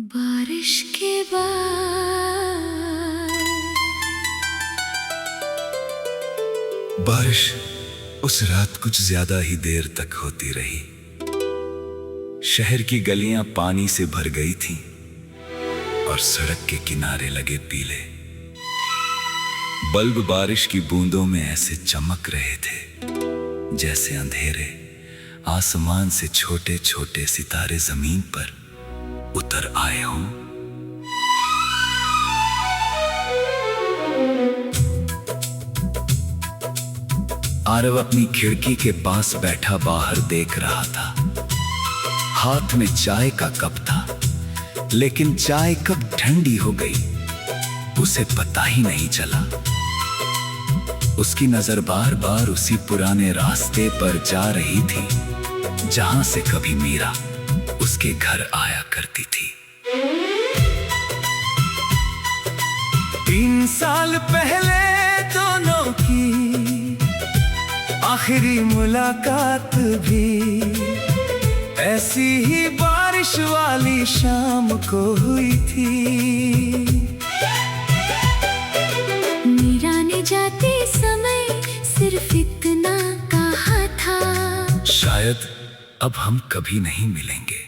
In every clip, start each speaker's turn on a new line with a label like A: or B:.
A: बारिश के बाद
B: बारिश उस रात कुछ ज्यादा ही देर तक होती रही। शहर की गलियां पानी से भर गई थीं और सड़क के किनारे लगे पीले बल्ब बारिश की बूंदों में ऐसे चमक रहे थे जैसे अंधेरे आसमान से छोटे छोटे सितारे जमीन पर उतर आए हों। आरव अपनी खिड़की के पास बैठा बाहर देख रहा था। हाथ में चाय का कप था, लेकिन चाय कब ठंडी हो गई उसे पता ही नहीं चला। उसकी नजर बार बार उसी पुराने रास्ते पर जा रही थी जहां से कभी मीरा उसके घर आया करती थी। 3 साल पहले दोनों की आखिरी मुलाकात भी ऐसी ही बारिश वाली शाम को हुई थी।
A: मीरा ने जाते समय सिर्फ इतना कहा था,
B: शायद अब हम कभी नहीं मिलेंगे।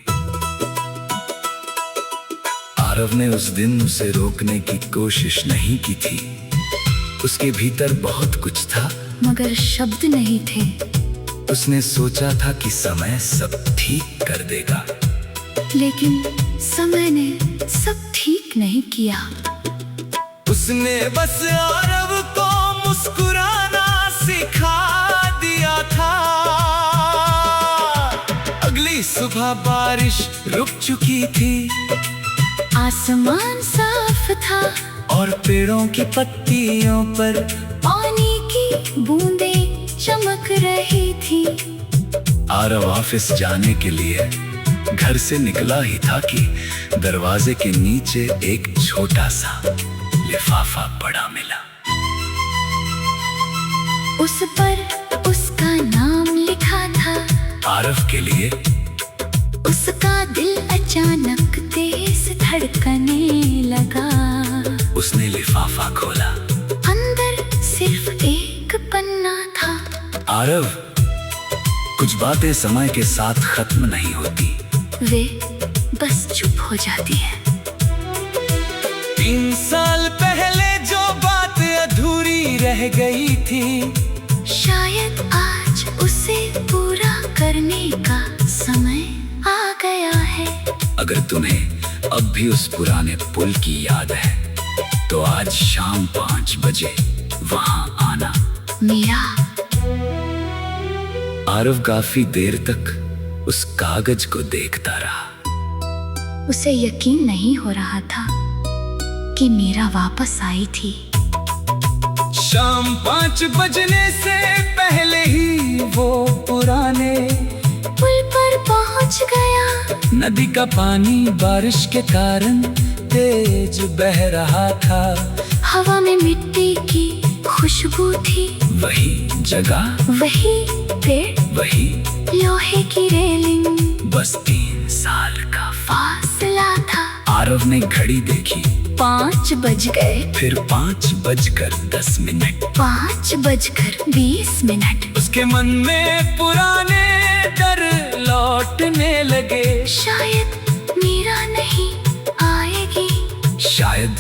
B: आरव ने उस दिन उसे रोकने की कोशिश नहीं की थी। उसके भीतर बहुत कुछ था
A: मगर शब्द नहीं थे।
B: उसने सोचा था कि समय सब ठीक कर देगा,
A: लेकिन समय ने सब ठीक नहीं किया।
B: उसने बस आरव को मुस्कुराना सिखा दिया था। अगली सुबह बारिश रुक चुकी थी,
A: आसमान साफ था
B: और पेड़ों की पत्तियों पर
A: पानी की बूंदें चमक रही थी।
B: आरव ऑफिस जाने के लिए घर से निकला ही था कि दरवाजे के नीचे एक छोटा सा लिफाफा पड़ा मिला।
A: उस पर उसका नाम लिखा था।
B: आरव के लिए
A: उसका दिल अचानक तेज धड़कने लगा।
B: उसने लिफाफा खोला।
A: अंदर सिर्फ एक पन्ना था।
B: आरव, कुछ बातें समय के साथ खत्म नहीं होती,
A: वे बस चुप हो जाती है।
B: 3 साल पहले जो बात अधूरी रह गई थी,
A: शायद आज उसे पूरा करने का समय आ गया है।
B: अगर तुम्हें अब भी उस पुराने पुल की याद है तो आज शाम 5 बजे वहां आना।
A: मीरा।
B: आरव काफी देर तक उस कागज को देखता रहा।
A: उसे यकीन नहीं हो रहा था कि मीरा वापस आई थी।
B: शाम 5 बजने से पहले ही वो पुराने
A: पुल पर पहुंच गया।
B: नदी का पानी बारिश के कारण तेज बह रहा था।
A: हवा में मिट्टी की खुशबू थी।
B: वही जगह,
A: वही पेड़,
B: वही
A: लोहे की रेलिंग।
B: बस 3 साल का
A: फासला था।
B: आरव ने घड़ी देखी।
A: 5 बज गए।
B: फिर 5:10।
A: 5:20।
B: उसके मन में पुराने डर लौटने लगे।
A: शायद मीरा नहीं आएगी।
B: शायद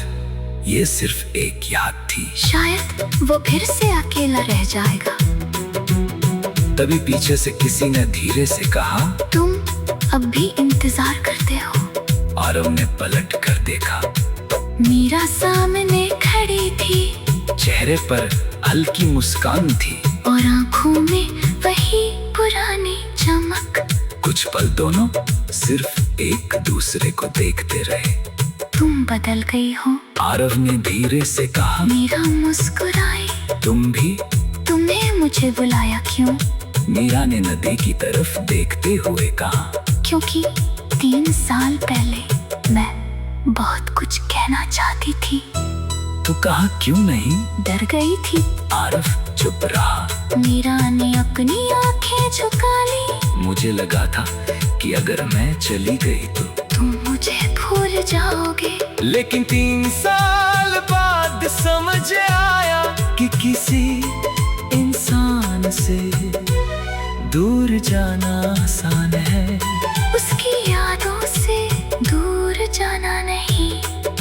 B: ये सिर्फ एक याद थी।
A: शायद वो फिर से अकेला रह जाएगा।
B: तभी पीछे से किसी ने धीरे से कहा,
A: तुम अब भी इंतजार करते हो?
B: आरव ने पलट कर देखा।
A: मीरा सामने खड़ी थी।
B: चेहरे पर हल्की मुस्कान थी
A: और आंखों में वही पुरानी चमक।
B: कुछ पल दोनों सिर्फ एक दूसरे को देखते रहे।
A: तुम बदल गई हो,
B: आरव ने धीरे से कहा।
A: मीरा मुस्कुराई।
B: तुम भी?
A: तुमने मुझे बुलाया क्यों?
B: मीरा ने नदी की तरफ देखते हुए कहा।
A: क्योंकि 3 साल पहले मैं बहुत कुछ कहना चाहती थी।
B: तो कहा क्यों नहीं?
A: डर गई थी।
B: आरव चुप रहा।
A: मीरा ने अपनी आंखें झुका ली।
B: मुझे लगा था कि अगर मैं चली गई तो
A: तुम मुझे भूल जाओगे।
B: लेकिन 3 साल बाद समझ आया कि किसी इंसान से दूर जाना आसान है,
A: उसकी यादों से दूर जाना नहीं।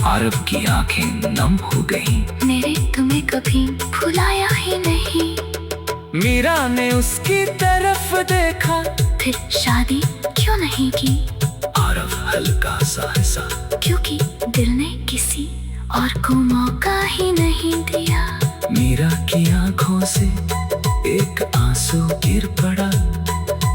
B: आरव की आंखें नम हो गईं।
A: मेरे तुम्हें कभी भुलाया ही नहीं।
B: मीरा ने उसकी तरफ देखा,
A: फिर शादी क्यों नहीं की?
B: आरव हल्का सा हंसा,
A: क्योंकि दिल ने किसी और को मौका ही नहीं दिया।
B: मीरा की आंखों से एक आंसू गिर पड़ा।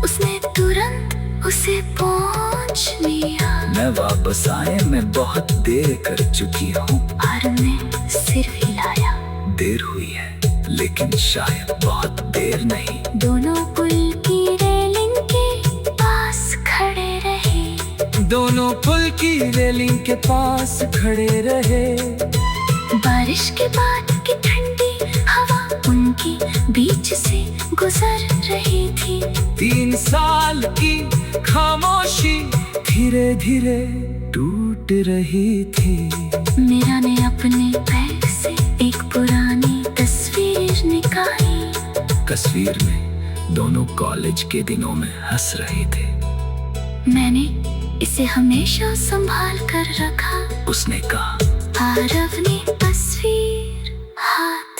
A: उसने तुरंत उसे पहुंच लिया।
B: मैं वापस आए मैं बहुत देर कर चुकी हूँ।
A: आरव ने सिर हिलाया।
B: देर हुई है लेकिन शायद बहुत देर नहीं।
A: दोनों पुल की रेलिंग के पास खड़े रहे।
B: दोनों पुल की रेलिंग के पास खड़े रहे।
A: बारिश के बाद की ठंडी हवा उनकी बीच से गुजर रही थी।
B: 3 साल की खामोशी धीरे धीरे टूट रही थी।
A: मीरा ने अपने बैग से एक पुरानी तस्वीर निकाली।
B: तस्वीर में दोनों कॉलेज के दिनों में हंस रहे थे।
A: मैंने इसे हमेशा संभाल कर रखा,
B: उसने कहा।
A: आरव ने तस्वीर हाथ।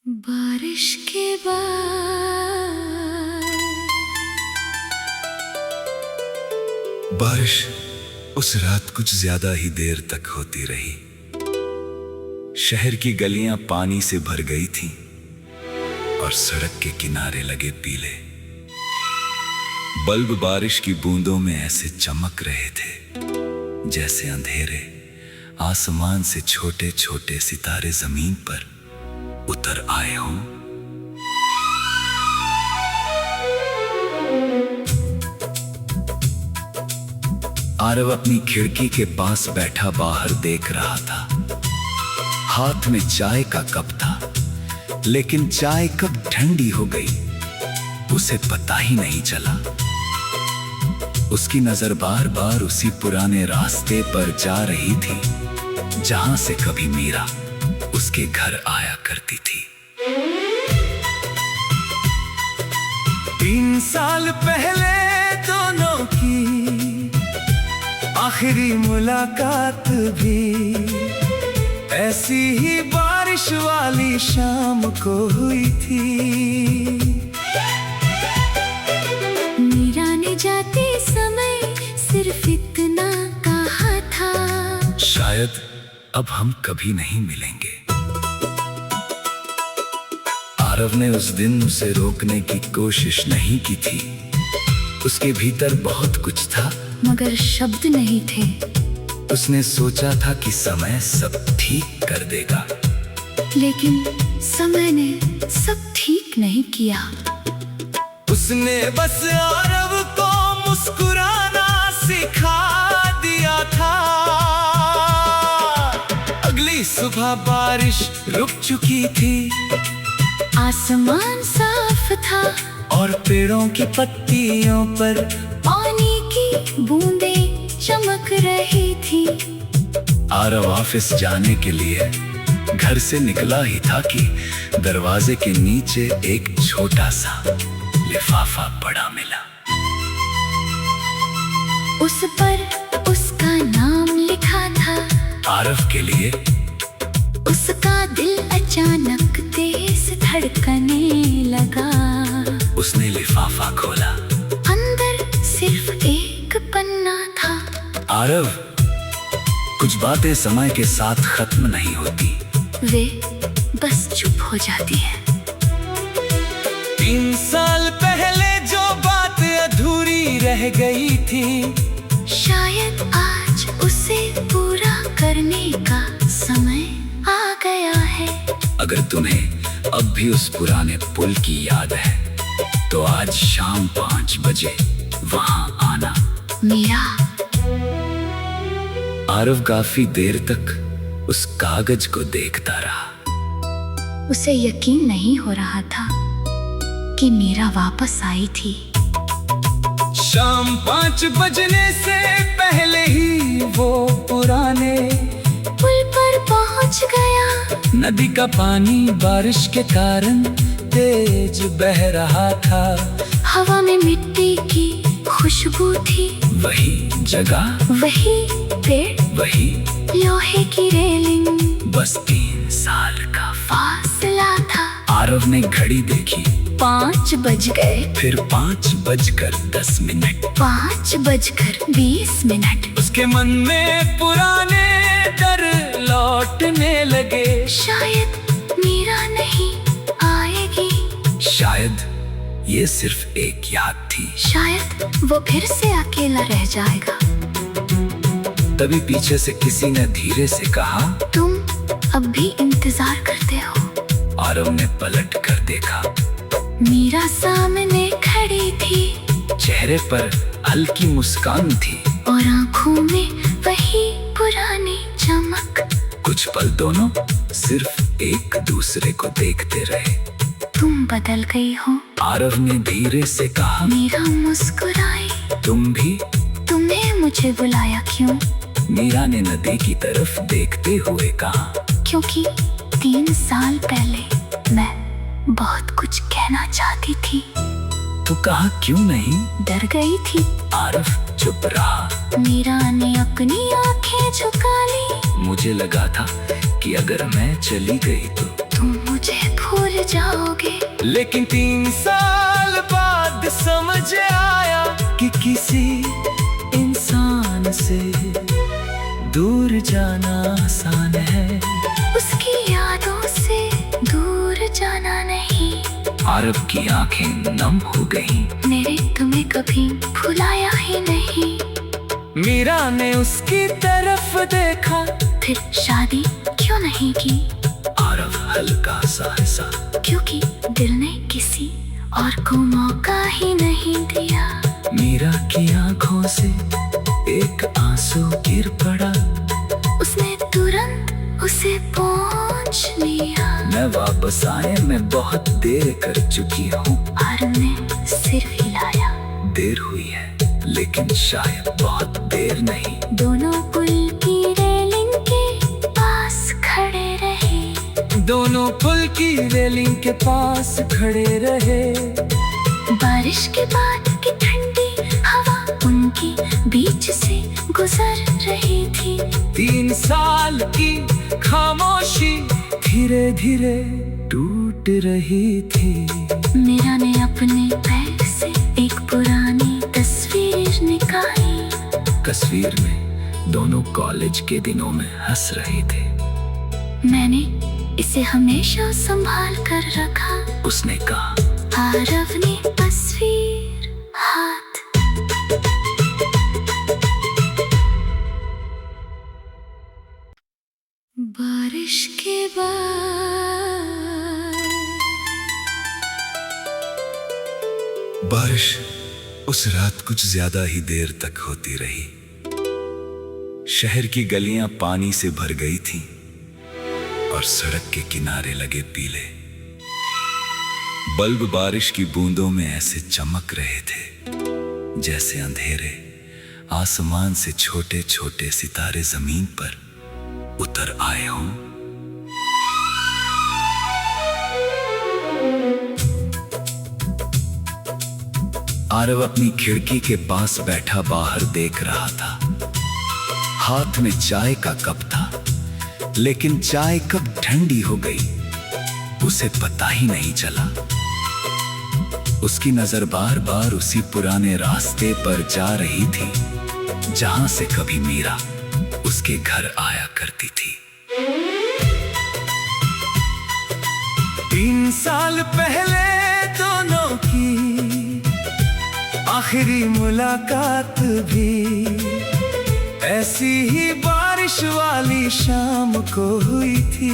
A: बारिश के बाद
B: बारिश उस रात कुछ ज्यादा ही देर तक होती रही। शहर की गलियां पानी से भर गई थीं और सड़क के किनारे लगे पीले बल्ब बारिश की बूंदों में ऐसे चमक रहे थे जैसे अंधेरे आसमान से छोटे छोटे सितारे जमीन पर उतर आए हों। आरव अपनी खिड़की के पास बैठा बाहर देख रहा था। हाथ में चाय का कप था, लेकिन चाय कब ठंडी हो गई उसे पता ही नहीं चला। उसकी नजर बार बार उसी पुराने रास्ते पर जा रही थी जहां से कभी मीरा उसके घर आया करती थी। 3 साल पहले दोनों की आखिरी मुलाकात भी ऐसी ही बारिश वाली शाम को हुई थी।
A: मीरा ने जाते समय सिर्फ इतना कहा था,
B: शायद अब हम कभी नहीं मिलेंगे। आरव ने उस दिन उसे रोकने की कोशिश नहीं की थी। उसके भीतर बहुत कुछ था
A: मगर शब्द नहीं थे।
B: उसने सोचा था कि समय सब ठीक कर देगा,
A: लेकिन समय ने सब ठीक नहीं किया।
B: उसने बस आरव को मुस्कुराना सिखा दिया था। अगली सुबह बारिश रुक चुकी थी।
A: आसमान साफ था
B: और पेड़ों की पत्तियों पर
A: पानी की बूंदें चमक रही थी।
B: आरव ऑफिस जाने के लिए घर से निकला ही था कि दरवाजे के नीचे एक छोटा सा लिफाफा पड़ा मिला।
A: उस पर उसका नाम लिखा था।
B: आरव के लिए
A: उसका दिल अचानक तेज धड़कने लगा।
B: उसने लिफाफा खोला।
A: अंदर सिर्फ एक पन्ना था।
B: आरव, कुछ बातें समय के साथ खत्म नहीं होती,
A: वे बस चुप हो जाती है।
B: 3 साल पहले जो बात अधूरी रह गई थी,
A: शायद आज उसे पूरा करने का समय आ गया है।
B: अगर तुम्हें अब भी उस पुराने पुल की याद है तो आज शाम 5 बजे वहां आना।
A: मीरा।
B: आरव काफी देर तक उस कागज को देखता रहा।
A: उसे यकीन नहीं हो रहा था कि मीरा वापस आई थी।
B: शाम 5 बजने से पहले ही वो पुराने
A: पुल पर पहुंच गया।
B: नदी का पानी बारिश के कारण तेज बह रहा था।
A: हवा में मिट्टी की खुशबू थी।
B: वही जगह,
A: वही पेड़,
B: वही
A: लोहे की रेलिंग,
B: बस 3 साल का
A: फासला था।
B: आरव ने घड़ी देखी,
A: 5 बज गए।
B: फिर 5:10।
A: 5:20।
B: उसके मन में पुराने डर लौटने लगे।
A: शायद मीरा नहीं आएगी।
B: शायद ये सिर्फ एक याद थी।
A: शायद वो फिर से अकेला रह जाएगा।
B: तभी पीछे से किसी ने धीरे से कहा,
A: तुम अब भी इंतजार करते हो?
B: आरव ने पलट कर देखा।
A: मीरा सामने खड़ी थी।
B: चेहरे पर हल्की मुस्कान थी
A: और आंखों में वही पुरानी चमक।
B: कुछ पल दोनों सिर्फ एक दूसरे को देखते रहे।
A: तुम बदल गई हो,
B: आरव ने धीरे से कहा।
A: मीरा मुस्कुराई।
B: तुम भी?
A: तुमने मुझे बुलाया क्यों?
B: मीरा ने नदी की तरफ देखते हुए कहा।
A: क्योंकि 3 साल पहले मैं बहुत कुछ कहना चाहती थी।
B: तो कहा क्यों नहीं?
A: डर गई थी।
B: आरव चुप रहा।
A: मीरा ने अपनी आंखें झुका ली।
B: मुझे लगा था कि अगर मैं चली गई तो
A: तुम मुझे भूल जाओगे।
B: लेकिन 3 साल बाद समझ आया कि किसी इंसान से दूर जाना आसान है,
A: उसकी यादों से दूर जाना नहीं।
B: आरव की आंखें नम हो गईं।
A: मैंने तुम्हें कभी भुलाया ही नहीं।
B: मीरा ने उसकी तरफ देखा।
A: फिर शादी क्यों नहीं की?
B: आरव हल्का सा हंसा।
A: क्योंकि दिल ने किसी और को मौका ही नहीं दिया।
B: मीरा की आंखों से एक आंसू गिर पड़ा।
A: उसने तुरंत उसे पहुंच लिया।
B: मैं वापस आए मैं बहुत देर कर चुकी हूँ।
A: आरव ने सिर हिलाया।
B: देर हुई है लेकिन शायद बहुत देर नहीं।
A: दोनों पुल की रेलिंग के पास खड़े रहे।
B: दोनों पुल की रेलिंग के पास खड़े रहे।
A: बारिश के बाद की ठंडी हवा उनकी बीच से गुजर रही थी।
B: 3 साल की खामोशी धीरे धीरे टूट रही थी।
A: मीरा ने अपने बैग से एक पुरानी तस्वीर निकाली।
B: तस्वीर में दोनों कॉलेज के दिनों में हंस रहे थे।
A: मैंने इसे हमेशा संभाल कर रखा,
B: उसने कहा।
A: आरव ने तस्वीर हाथ। बारिश के बाद
B: बारिश उस रात कुछ ज्यादा ही देर तक होती रही। शहर की गलियां पानी से भर गई थीं और सड़क के किनारे लगे पीले बल्ब बारिश की बूंदों में ऐसे चमक रहे थे जैसे अंधेरे आसमान से छोटे छोटे सितारे जमीन पर उतर आए हों। आरव अपनी खिड़की के पास बैठा बाहर देख रहा था। हाथ में चाय का कप था, लेकिन चाय कब ठंडी हो गई उसे पता ही नहीं चला। उसकी नजर बार बार उसी पुराने रास्ते पर जा रही थी जहां से कभी मीरा उसके घर आया करती थी। 3 साल पहले दोनों की आखिरी मुलाकात भी ऐसी ही बारिश वाली शाम को हुई थी।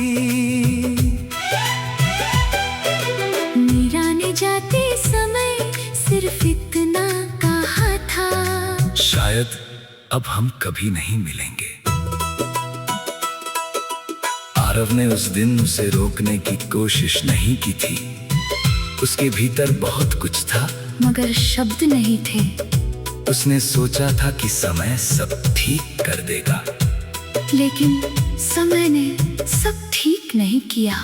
A: मीरा ने जाते समय सिर्फ इतना कहा था,
B: शायद अब हम कभी नहीं मिलेंगे। आरव ने उस दिन उसे रोकने की कोशिश नहीं की थी। उसके भीतर बहुत कुछ था
A: मगर शब्द नहीं थे।
B: उसने सोचा था कि समय सब ठीक कर देगा,
A: लेकिन समय ने सब ठीक नहीं किया।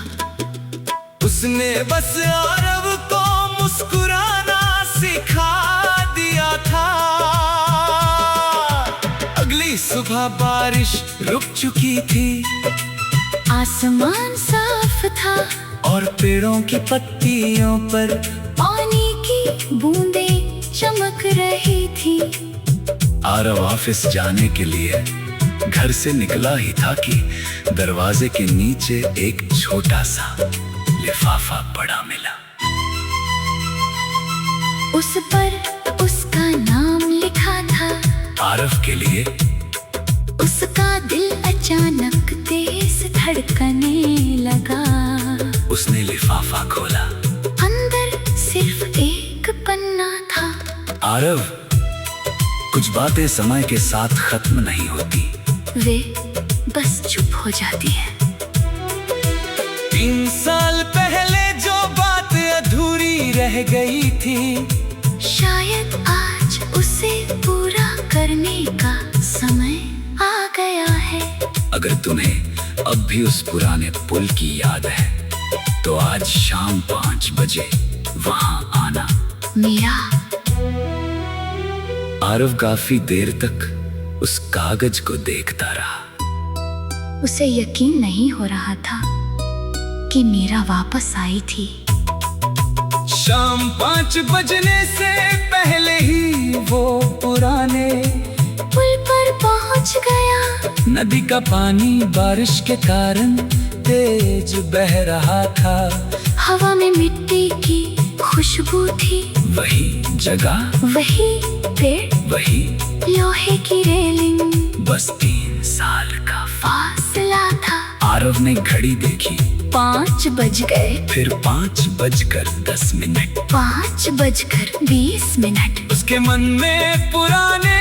B: उसने बस आरव को मुस्कुराना सिखा दिया था। अगली सुबह बारिश रुक चुकी थी,
A: आसमान साफ था
B: और पेड़ों की पत्तियों पर
A: पानी की बूंदें चमक रही थी।
B: आरव ऑफिस जाने के लिए घर से निकला ही था कि दरवाजे के नीचे एक छोटा सा लिफाफा पड़ा मिला।
A: उस पर उसका नाम लिखा था।
B: आरव के लिए
A: उसका दिल अचानक तेज धड़कने लगा।
B: उसने लिफाफा खोला।
A: अंदर सिर्फ एक पन्ना था।
B: आरव, कुछ बातें समय के साथ खत्म नहीं होती,
A: वे बस चुप हो जाती है।
B: 3 साल पहले जो बात अधूरी रह गई थी,
A: शायद आज उसे पूरा करने का समय आ गया है।
B: अगर तुम्हें अब भी उस पुराने पुल की याद है तो आज शाम 5 बजे वहां आना।
A: मीरा।
B: आरव काफी देर तक उस कागज को देखता रहा।
A: उसे यकीन नहीं हो रहा था कि मीरा वापस आई थी।
B: शाम 5 बजने से पहले ही वो पुराने
A: पुल पर पहुंच गया।
B: नदी का पानी बारिश के कारण तेज बह रहा था।
A: हवा में मिट्टी की खुशबू थी।
B: वही जगह,
A: वही पेड़,
B: वही
A: लोहे की रेलिंग।
B: बस 3 साल का
A: फासला था।
B: आरव ने घड़ी देखी।
A: 5 बज गए।
B: फिर 5:10।
A: 5:20।
B: उसके मन में पुराने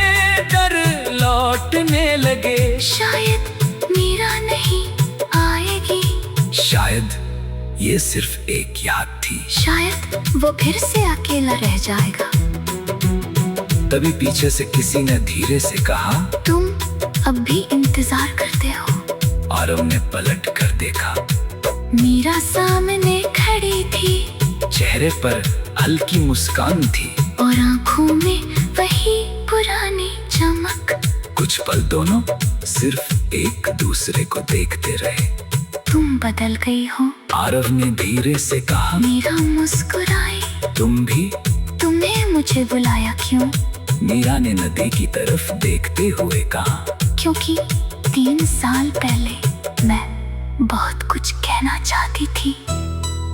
B: डर लौटने लगे।
A: शायद मीरा नहीं आएगी।
B: शायद ये सिर्फ एक याद थी।
A: शायद वो फिर से अकेला रह जाएगा।
B: तभी पीछे से किसी ने धीरे से कहा,
A: तुम अब भी इंतजार करते हो?
B: आरव ने पलट कर देखा।
A: मीरा सामने खड़ी थी।
B: चेहरे पर हल्की मुस्कान थी
A: और आंखों में वही पुरानी चमक।
B: कुछ पल दोनों सिर्फ एक दूसरे को देखते रहे।
A: तुम बदल गई हो,
B: आरव ने धीरे से कहा।
A: मीरा मुस्कुराई।
B: तुम भी?
A: तुमने मुझे बुलाया क्यों?
B: मीरा ने नदी की तरफ देखते हुए कहा।
A: क्योंकि 3 साल पहले मैं बहुत कुछ कहना चाहती थी।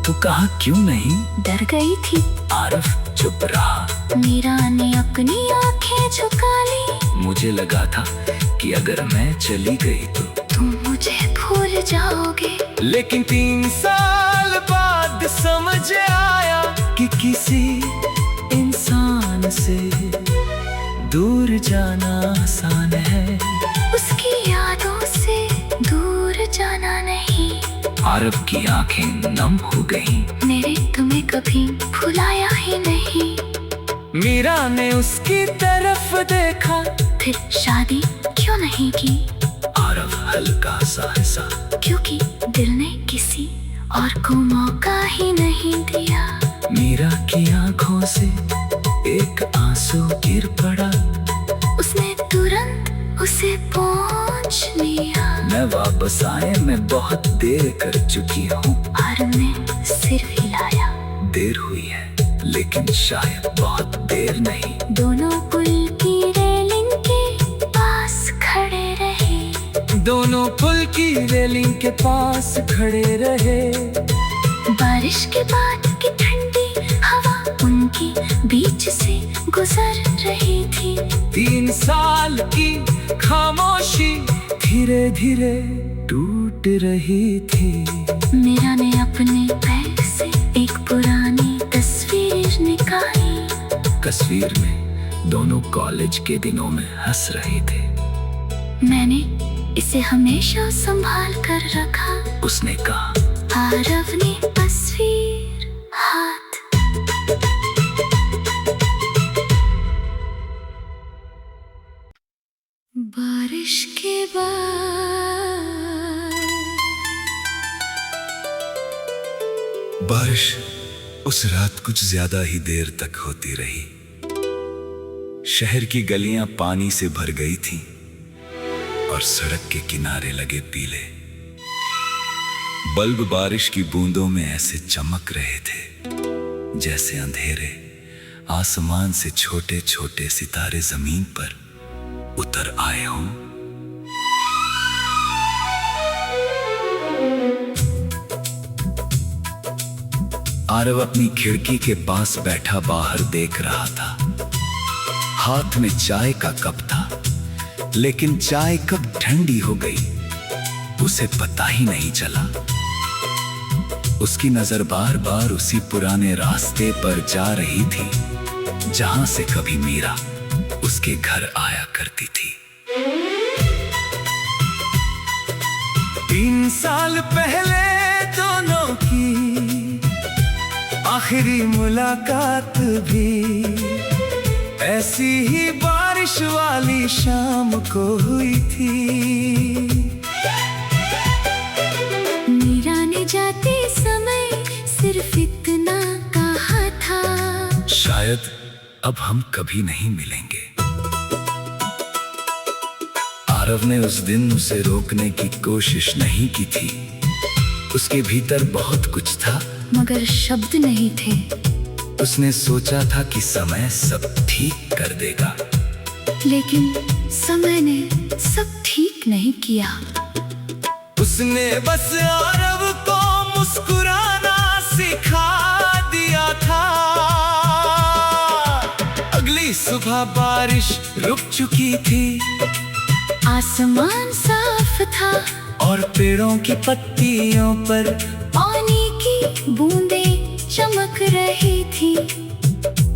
B: तो कहा क्यों नहीं?
A: डर गई थी।
B: आरव चुप रहा।
A: मीरा ने अपनी आंखें झुका ली।
B: मुझे लगा था कि अगर मैं चली गई तो
A: तुम मुझे भूल जाओगे।
B: लेकिन 3 साल बाद समझ आया कि किसी इंसान से दूर जाना आसान है,
A: उसकी यादों से दूर जाना नहीं।
B: आरव की आंखें नम हो गईं।
A: मेरे तुम्हें कभी भुलाया ही नहीं।
B: मीरा ने उसकी तरफ देखा।
A: फिर शादी क्यों नहीं की?
B: आरव हल्का सा हंसा।
A: क्योंकि दिल ने किसी और को मौका ही नहीं दिया।
B: मीरा की आंखों से एक आंसू गिर पड़ा।
A: उसने तुरंत उसे पहुंच लिया।
B: मैं वापस आए मैं बहुत देर कर चुकी हूँ।
A: आरव ने सिर हिलाया।
B: देर हुई है लेकिन शायद बहुत देर नहीं।
A: दोनों पुल की रेलिंग के पास खड़े रहे।
B: दोनों पुल की रेलिंग के पास खड़े रहे।
A: बारिश के बाद की ठंडी हवा उनकी बीच से गुजर रही थी।
B: 3 साल की खामोशी धीरे धीरे टूट रही थी।
A: मीरा ने अपने बैग से एक पुरानी तस्वीर निकाली।
B: तस्वीर में दोनों कॉलेज के दिनों में हंस रहे थे।
A: मैंने इसे हमेशा संभाल कर रखा,
B: उसने कहा।
A: आरव ने तस्वीर हाथ के बाद।
B: बारिश उस रात कुछ ज्यादा ही देर तक होती रही। शहर की गलियां पानी से भर गई थीं और सड़क के किनारे लगे पीले बल्ब बारिश की बूंदों में ऐसे चमक रहे थे जैसे अंधेरे आसमान से छोटे छोटे सितारे जमीन पर उतर आए हों। आरव अपनी खिड़की के पास बैठा बाहर देख रहा था। हाथ में चाय का कप था, लेकिन चाय कब ठंडी हो गई उसे पता ही नहीं चला। उसकी नजर बार बार उसी पुराने रास्ते पर जा रही थी जहां से कभी मीरा उसके घर आया करती थी।
C: 3 साल पहले दोनों की आखिरी मुलाकात भी ऐसी ही बारिश वाली शाम को हुई थी।
A: मीरा ने जाते समय सिर्फ इतना कहा था,
B: शायद अब हम कभी नहीं मिलेंगे। आरव ने उस दिन उसे रोकने की कोशिश नहीं की थी। उसके भीतर बहुत कुछ था
A: मगर शब्द नहीं थे।
B: उसने सोचा था कि समय सब ठीक कर देगा,
A: लेकिन समय ने सब ठीक नहीं किया।
C: उसने बस आरव को मुस्कुराना सिखा दिया था। अगली सुबह बारिश रुक चुकी थी।
A: आसमान साफ था
C: और पेड़ों की पत्तियों पर
A: पानी की बूंदें चमक रही थी।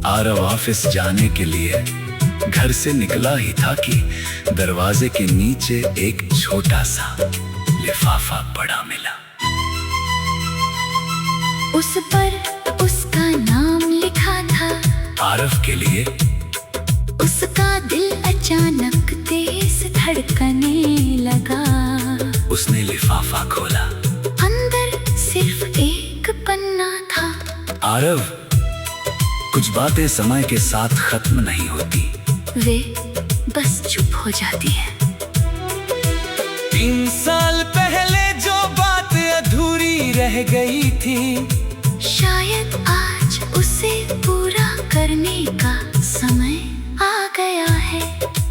B: आरव ऑफिस जाने के लिए घर से निकला ही था कि दरवाजे के नीचे एक छोटा सा लिफाफा पड़ा मिला।
A: उस पर उसका नाम लिखा था।
B: आरव के लिए
A: उसका दिल अचानक तेज धड़कने लगा।
B: उसने लिफाफा खोला।
A: अंदर सिर्फ एक पन्ना था।
B: आरव, कुछ बातें समय के साथ खत्म नहीं होती,
A: वे बस चुप हो जाती हैं।
C: 3 साल पहले जो बात अधूरी रह गई थी,
A: शायद आज उसे पूरा करने का समय आ गया है।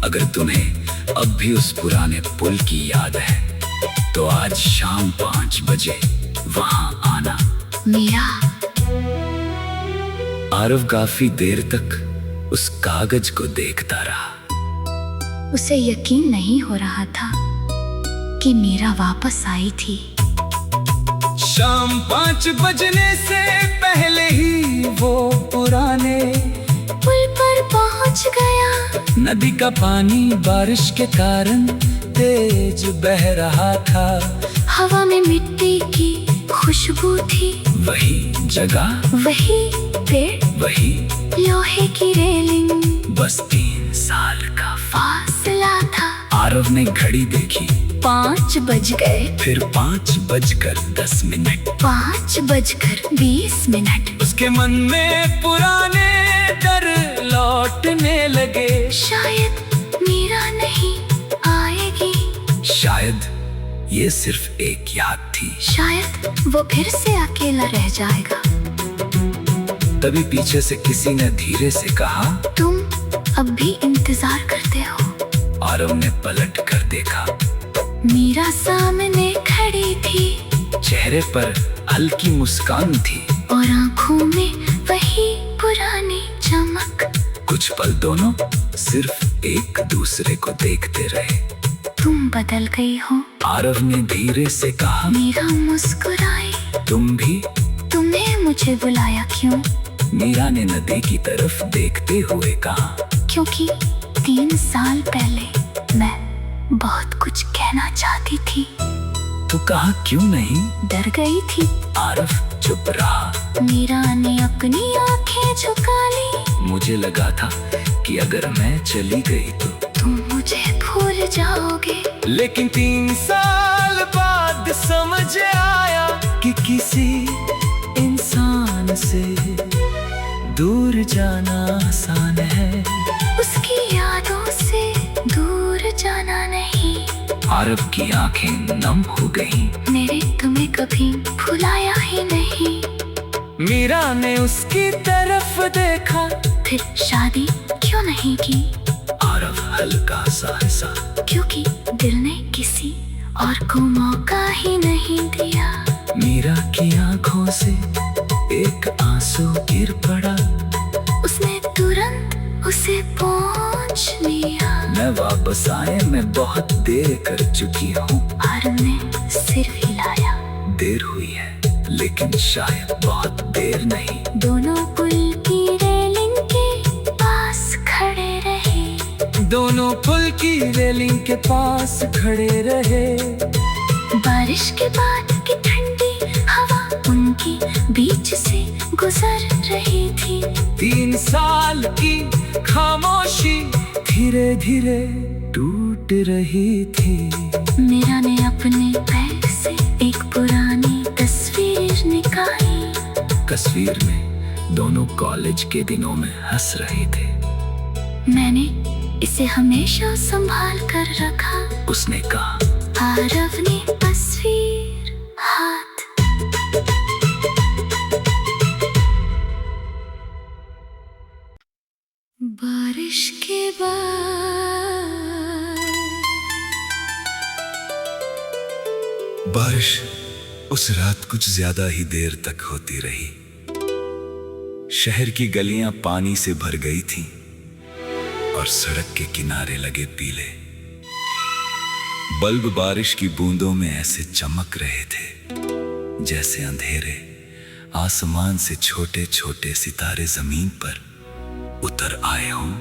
B: अगर तुम्हें अब भी उस पुराने पुल की याद है तो आज शाम 5 बजे वहां आना।
A: मीरा।
B: आरव काफी देर तक उस कागज को देखता रहा।
A: उसे यकीन नहीं हो रहा था कि मीरा वापस आई थी।
C: शाम 5 बजने से पहले ही वो पुराने
A: पुल पर पहुंच गया।
C: नदी का पानी बारिश के कारण तेज बह रहा था।
A: हवा में मिट्टी की खुशबू थी।
B: वही जगह,
A: वही पेड़,
B: वही
A: लोहे की रेलिंग।
B: बस 3 साल का
A: फासला था।
B: आरव ने घड़ी देखी।
A: 5 बज गए।
B: फिर 5:10।
A: 5:20।
C: उसके मन में पुराने डर लौटने लगे।
A: शायद मीरा नहीं आएगी।
B: शायद ये सिर्फ एक याद थी।
A: शायद वो फिर से अकेला रह जाएगा।
B: तभी पीछे से किसी ने धीरे से कहा,
A: तुम अब भी इंतजार करते हो?
B: आरव ने पलट कर देखा।
A: मीरा सामने खड़ी थी।
B: चेहरे पर हल्की मुस्कान थी
A: और आंखों में वही पुरानी चमक।
B: कुछ पल दोनों सिर्फ एक दूसरे को देखते रहे।
A: तुम बदल गई हो,
B: आरव ने धीरे से कहा।
A: मीरा मुस्कुराई।
B: तुम भी?
A: तुमने मुझे बुलाया क्यों?
B: मीरा ने नदी की तरफ देखते हुए कहा।
A: क्योंकि 3 साल पहले मैं बहुत कुछ कहना चाहती थी।
B: तो कहा क्यों नहीं?
A: डर गई थी।
B: आरव चुप रहा।
A: मीरा ने अपनी आंखें झुका ली।
B: मुझे लगा था कि अगर मैं चली गई तो
A: तुम मुझे भूल जाओगे।
B: लेकिन 3 साल बाद समझ आया
C: कि किसी इंसान से दूर जाना आसान है,
A: उसकी यादों से दूर जाना नहीं।
C: आरव की आंखें नम हो गईं।
A: मेरे तुम्हें कभी भुलाया ही नहीं।
C: मीरा ने उसकी तरफ देखा,
A: फिर शादी क्यों नहीं की?
B: आरव हल्का सा हंसा,
A: क्योंकि दिल ने किसी और को मौका ही नहीं दिया।
C: मीरा की आंखों से एक आंसू गिर पड़ा।
A: उसने तुरंत उसे पहुंच लिया।
C: मैं वापस आए मैं बहुत देर कर चुकी हूँ।
A: आरव ने सिर हिलाया।
C: देर हुई है, लेकिन शायद बहुत देर नहीं।
A: दोनों पुल की रेलिंग के पास खड़े रहे।
C: दोनों पुल की रेलिंग के पास खड़े रहे।
A: बारिश के बाद की ठंडी हवा उनकी बीच से गुजर रही थी।
C: 3 साल की खामोशी धीरे धीरे टूट रही थी।
A: मीरा ने अपने बैग से एक पुरानी तस्वीर निकाली।
C: तस्वीर में दोनों कॉलेज के दिनों में हंस रहे थे।
A: मैंने इसे हमेशा संभाल कर रखा,
C: उसने कहा।
A: आरव ने तस्वीर हाथ। बारिश के बाद
B: बारिश उस रात कुछ ज्यादा ही देर तक होती रही। शहर की गलियां पानी से भर गई थीं और सड़क के किनारे लगे पीले बल्ब बारिश की बूंदों में ऐसे चमक रहे थे जैसे अंधेरे आसमान से छोटे छोटे सितारे जमीन पर उतर आए हों।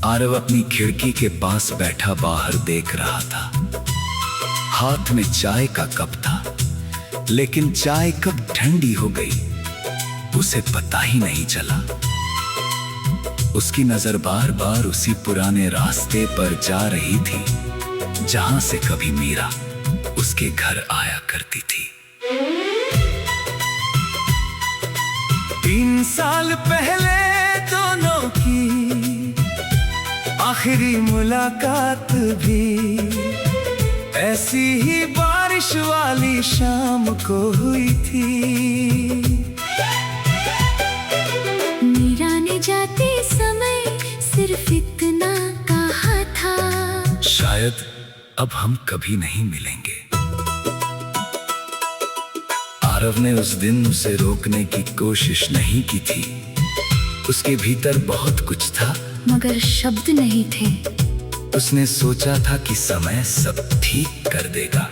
B: आरव अपनी खिड़की के पास बैठा बाहर देख रहा था। हाथ में चाय का कप था, लेकिन चाय कब ठंडी हो गई उसे पता ही नहीं चला। उसकी नजर बार बार उसी पुराने रास्ते पर जा रही थी जहां से कभी मीरा उसके घर आया करती थी।
C: 3 साल पहले दोनों की आखिरी मुलाकात भी ऐसी ही बारिश वाली शाम को हुई थी।
A: मीरा ने जाते समय सिर्फ इतना कहा था,
B: शायद अब हम कभी नहीं मिलेंगे। आरव ने उस दिन उसे रोकने की कोशिश नहीं की थी। उसके भीतर बहुत कुछ था,
A: मगर शब्द नहीं थे।
B: उसने सोचा था कि समय सब ठीक कर देगा,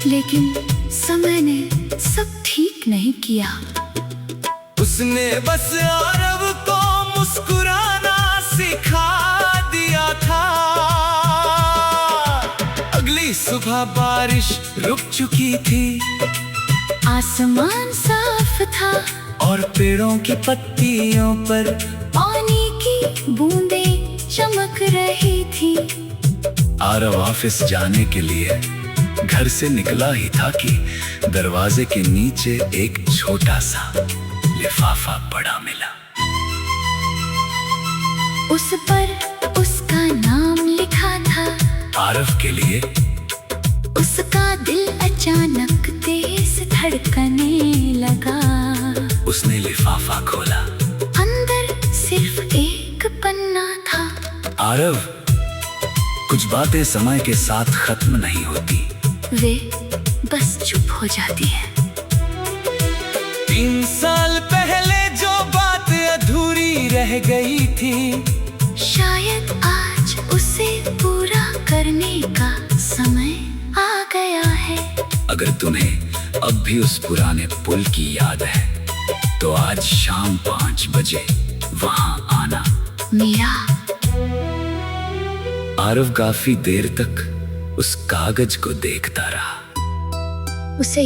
A: लेकिन समय ने सब ठीक नहीं किया।
C: उसने बस आरव को मुस्कुराना सिखा दिया था। अगली सुबह बारिश रुक चुकी थी।
A: आसमान साफ था
C: और पेड़ों की पत्तियों पर
A: पानी की बूंदें चमक रही थी।
B: आरव ऑफिस जाने के लिए घर से निकला ही था कि दरवाजे के नीचे एक छोटा सा लिफाफा पड़ा मिला।
A: उस पर उसका नाम लिखा था।
B: आरव के लिए
A: उसका दिल अचानक तेज धड़कने लगा।
B: उसने लिफाफा खोला।
A: अंदर सिर्फ एक पन्ना था।
B: आरव, कुछ बातें समय के साथ खत्म नहीं होती,
A: वे बस चुप हो जाती है।
C: 3 साल पहले जो बात अधूरी रह गई थी,
A: शायद आज उसे पूरा करने का समय आ गया है।
B: अगर तुम्हें अब भी उस पुराने पुल की याद है तो आज शाम 5 बजे वहां आना।
A: मीरा।
B: आरव काफी देर तक उस कागज को देखता रहा।
A: उसे